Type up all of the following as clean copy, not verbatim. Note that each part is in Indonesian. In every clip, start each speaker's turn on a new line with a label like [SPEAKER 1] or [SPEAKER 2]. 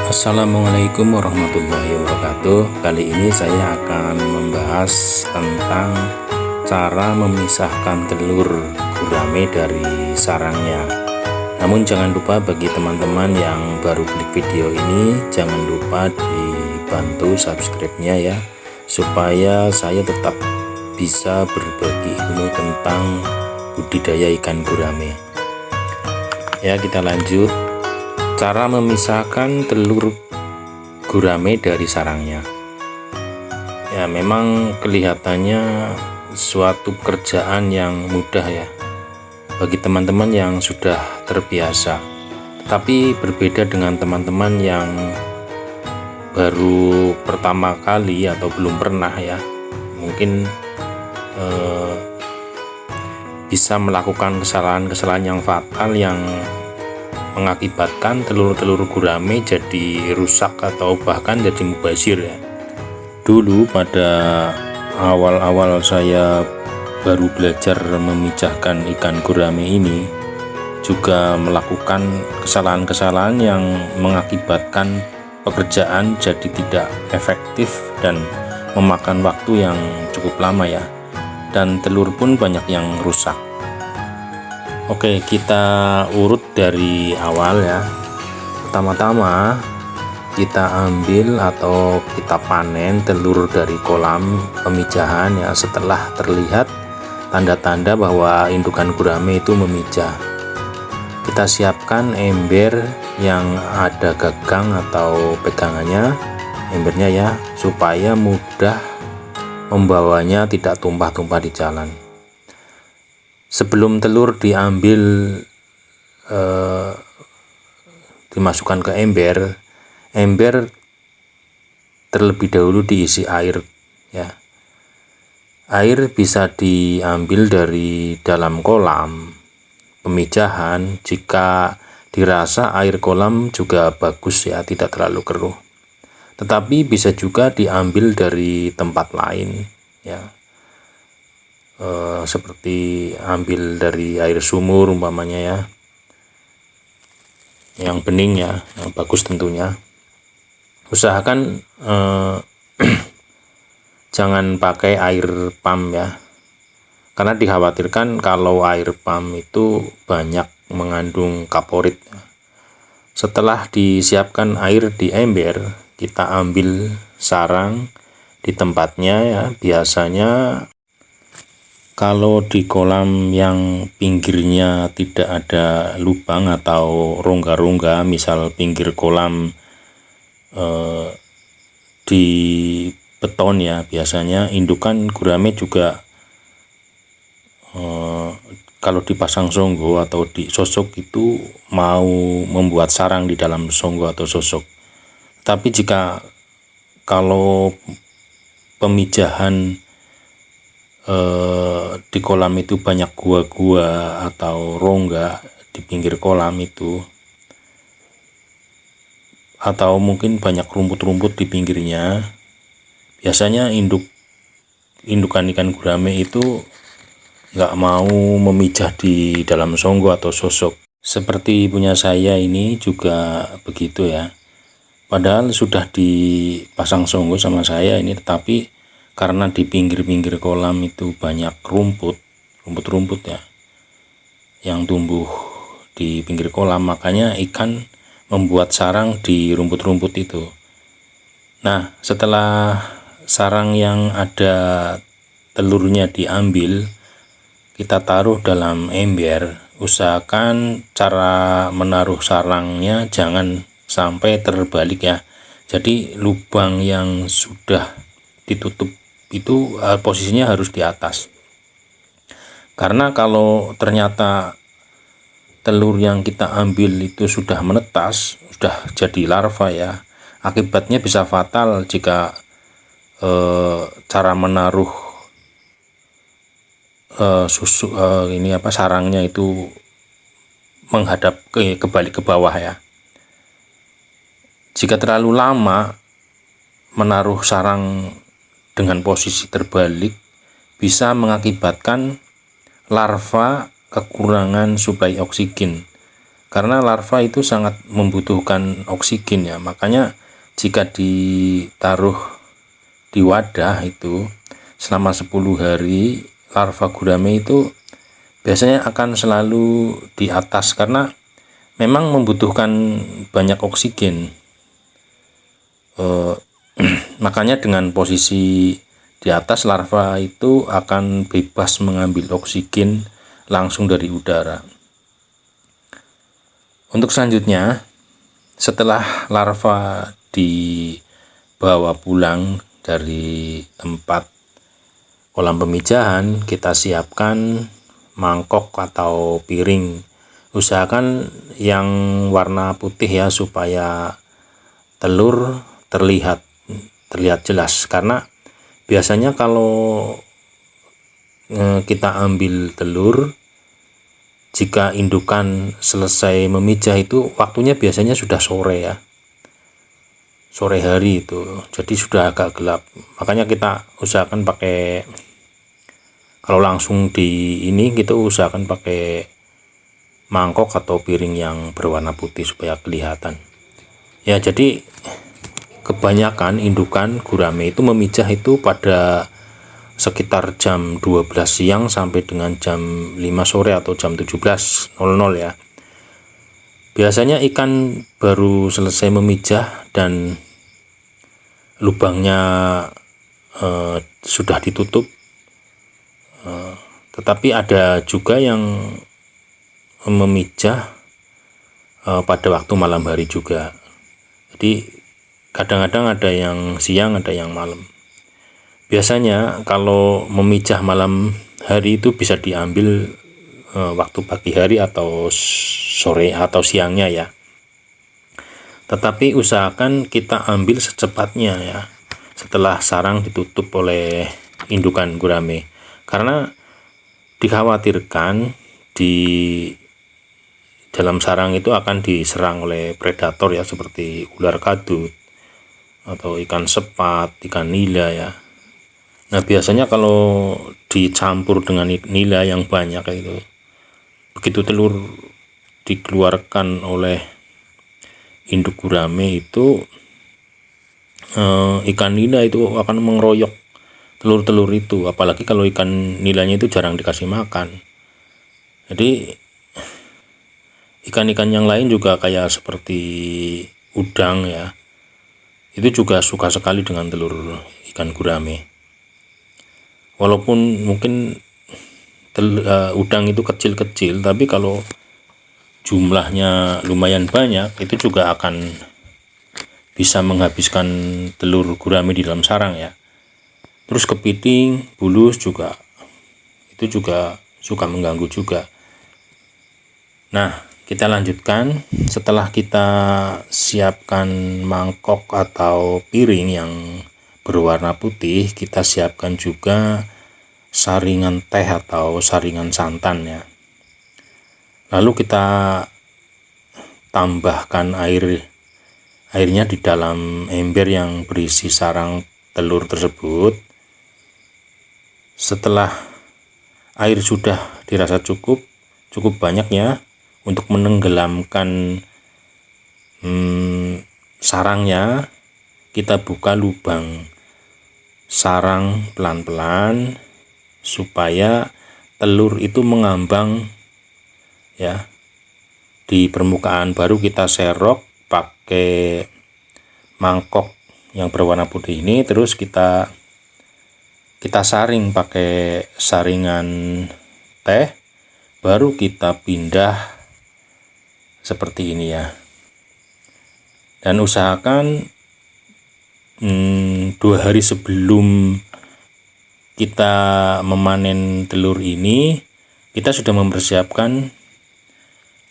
[SPEAKER 1] Assalamualaikum warahmatullahi wabarakatuh. Kali ini saya akan membahas tentang cara memisahkan telur gurame dari sarangnya. Namun jangan lupa bagi teman-teman yang baru klik video ini, jangan lupa dibantu subscribe-nya ya, supaya saya tetap bisa berbagi ilmu tentang budidaya ikan gurame. Ya, kita lanjut. Cara memisahkan telur gurame dari sarangnya. Ya, memang kelihatannya suatu pekerjaan yang mudah ya bagi teman-teman yang sudah terbiasa. Tetapi berbeda dengan teman-teman yang baru pertama kali atau belum pernah ya. Mungkin bisa melakukan kesalahan-kesalahan yang fatal yang mengakibatkan telur-telur gurame jadi rusak atau bahkan jadi mubazir ya. Dulu pada awal-awal saya baru belajar memijahkan ikan gurame ini, juga melakukan kesalahan-kesalahan yang mengakibatkan pekerjaan jadi tidak efektif dan memakan waktu yang cukup lama ya, dan telur pun banyak yang rusak. Oke, kita urut dari awal ya. Pertama-tama kita ambil atau kita panen telur dari kolam pemijahan ya, setelah terlihat tanda-tanda bahwa indukan gurame itu memijah. Kita siapkan ember yang ada gagang atau pegangannya, embernya ya, supaya mudah membawanya, tidak tumpah-tumpah di jalan. Sebelum telur diambil dimasukkan ke ember terlebih dahulu diisi air ya. Air bisa diambil dari dalam kolam pemijahan. Jika dirasa air kolam juga bagus ya, tidak terlalu keruh. Tetapi bisa juga diambil dari tempat lain ya. Seperti ambil dari air sumur umpamanya ya, yang bening ya, yang bagus tentunya. Usahakan jangan pakai air pump ya, karena dikhawatirkan kalau air pump itu banyak mengandung kaporit. Setelah disiapkan air di ember, kita ambil sarang di tempatnya ya. Biasanya kalau di kolam yang pinggirnya tidak ada lubang atau rongga-rongga, misal pinggir kolam di beton ya, biasanya indukan gurame juga kalau dipasang songgo atau di sosok itu mau membuat sarang di dalam songgo atau sosok. Tapi jika kalau pemijahan di kolam itu banyak gua-gua atau rongga di pinggir kolam itu, atau mungkin banyak rumput-rumput di pinggirnya, biasanya indukan ikan gurame itu nggak mau memijah di dalam songgo atau sosok. Seperti punya saya ini juga begitu ya, padahal sudah dipasang songgo sama saya ini, tetapi karena di pinggir-pinggir kolam itu banyak rumput ya yang tumbuh di pinggir kolam, makanya ikan membuat sarang di rumput-rumput itu. Nah, setelah sarang yang ada telurnya diambil, kita taruh dalam ember. Usahakan cara menaruh sarangnya jangan sampai terbalik ya. Jadi lubang yang sudah ditutup itu posisinya harus di atas, karena kalau ternyata telur yang kita ambil itu sudah menetas, sudah jadi larva ya, akibatnya bisa fatal jika cara menaruh sarangnya itu menghadap kebalik ke bawah ya. Jika terlalu lama menaruh sarang dengan posisi terbalik, bisa mengakibatkan larva kekurangan suplai oksigen karena larva itu sangat membutuhkan oksigen ya. Makanya jika ditaruh di wadah itu selama 10 hari, larva gurame itu biasanya akan selalu di atas karena memang membutuhkan banyak oksigen. Makanya dengan posisi di atas, larva itu akan bebas mengambil oksigen langsung dari udara. Untuk selanjutnya, setelah larva dibawa pulang dari tempat kolam pemijahan, kita siapkan mangkok atau piring. Usahakan yang warna putih ya, supaya telur terlihat jelas, karena biasanya kalau kita ambil telur, jika indukan selesai memijah itu waktunya biasanya sudah sore ya, sore hari itu, jadi sudah agak gelap. Makanya kita usahakan pakai, kalau langsung di ini gitu, usahakan pakai mangkok atau piring yang berwarna putih supaya kelihatan ya. Jadi kebanyakan indukan gurame itu memijah itu pada sekitar jam 12 siang sampai dengan jam 5 sore atau jam 17.00 ya. Biasanya ikan baru selesai memijah dan lubangnya sudah ditutup, tetapi ada juga yang memijah pada waktu malam hari juga. Jadi kadang-kadang ada yang siang, ada yang malam. Biasanya kalau memijah malam hari itu bisa diambil waktu pagi hari atau sore atau siangnya ya. Tetapi usahakan kita ambil secepatnya ya, setelah sarang ditutup oleh indukan gurame, karena dikhawatirkan di dalam sarang itu akan diserang oleh predator ya, seperti ular kadut atau ikan sepat, ikan nila ya. Nah biasanya kalau dicampur dengan nila yang banyak itu, begitu telur dikeluarkan oleh induk gurame itu, ikan nila itu akan mengeroyok telur-telur itu, apalagi kalau ikan nilanya itu jarang dikasih makan. Jadi ikan-ikan yang lain juga kayak seperti udang ya, itu juga suka sekali dengan telur ikan gurame. Walaupun mungkin udang itu kecil-kecil, tapi kalau jumlahnya lumayan banyak, itu juga akan bisa menghabiskan telur gurame di dalam sarang ya. Terus kepiting, bulus juga, itu juga suka mengganggu juga. Nah, kita lanjutkan. Setelah kita siapkan mangkok atau piring yang berwarna putih, kita siapkan juga saringan teh atau saringan santan ya. Lalu kita tambahkan airnya di dalam ember yang berisi sarang telur tersebut. Setelah air sudah dirasa cukup banyaknya untuk menenggelamkan sarangnya, kita buka lubang sarang pelan-pelan supaya telur itu mengambang ya di permukaan. Baru kita serok pakai mangkok yang berwarna putih ini, terus kita saring pakai saringan teh, baru kita pindah seperti ini ya. Dan usahakan 2 hari sebelum kita memanen telur ini, kita sudah mempersiapkan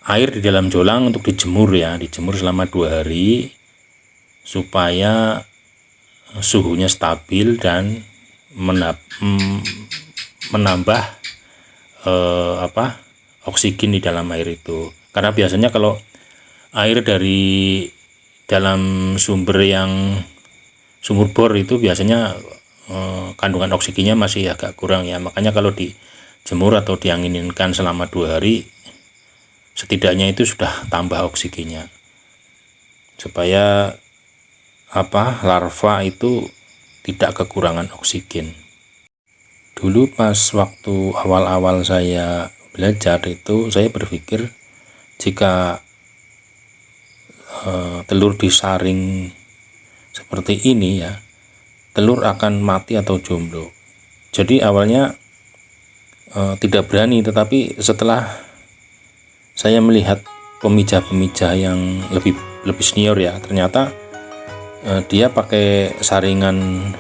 [SPEAKER 1] air di dalam jolang untuk dijemur ya, dijemur selama 2 hari supaya suhunya stabil dan menambah oksigen di dalam air itu. Karena biasanya kalau air dari dalam sumber bor itu biasanya kandungan oksigennya masih agak kurang ya. Makanya kalau dijemur atau dianginkan selama 2 hari, setidaknya itu sudah tambah oksigennya supaya larva itu tidak kekurangan oksigen. Dulu pas waktu awal-awal saya belajar itu saya berpikir jika telur disaring seperti ini ya, telur akan mati atau jomblo. Jadi awalnya tidak berani, tetapi setelah saya melihat pemijah-pemijah yang lebih senior ya, ternyata dia pakai saringan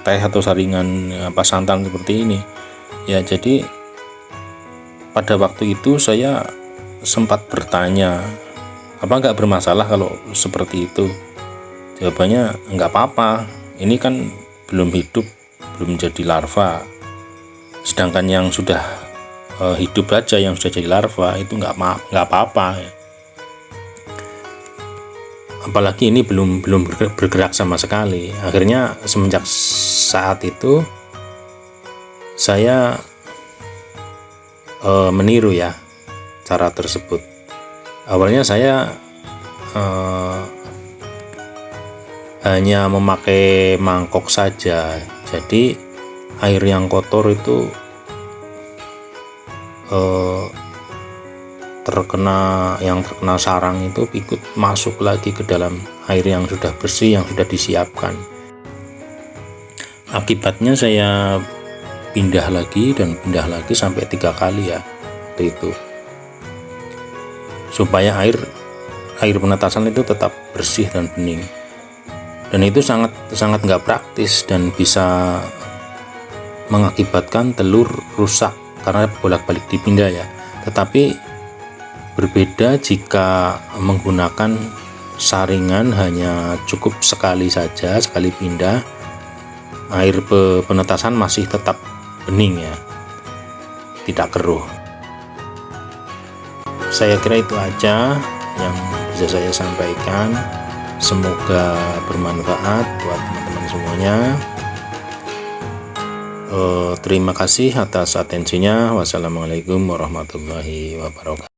[SPEAKER 1] teh atau saringan santan seperti ini ya. Jadi pada waktu itu saya sempat bertanya, apa nggak bermasalah kalau seperti itu? Jawabannya nggak apa-apa, ini kan belum hidup, belum jadi larva. Sedangkan yang sudah hidup aja, yang sudah jadi larva itu nggak apa-apa ya. Apalagi ini belum bergerak sama sekali. Akhirnya semenjak saat itu saya meniru ya cara tersebut. Awalnya saya hanya memakai mangkok saja, jadi air yang kotor itu terkena sarang itu ikut masuk lagi ke dalam air yang sudah bersih, yang sudah disiapkan. Akibatnya saya pindah lagi sampai 3 kali ya waktu itu, supaya air penetasan itu tetap bersih dan bening. Dan itu sangat nggak praktis dan bisa mengakibatkan telur rusak karena bolak-balik dipindah ya. Tetapi berbeda jika menggunakan saringan, hanya cukup sekali saja, sekali pindah, air penetasan masih tetap bening ya, tidak keruh. Saya kira itu aja yang bisa saya sampaikan. Semoga bermanfaat buat teman-teman semuanya. Terima kasih atas atensinya. Wassalamualaikum warahmatullahi wabarakatuh.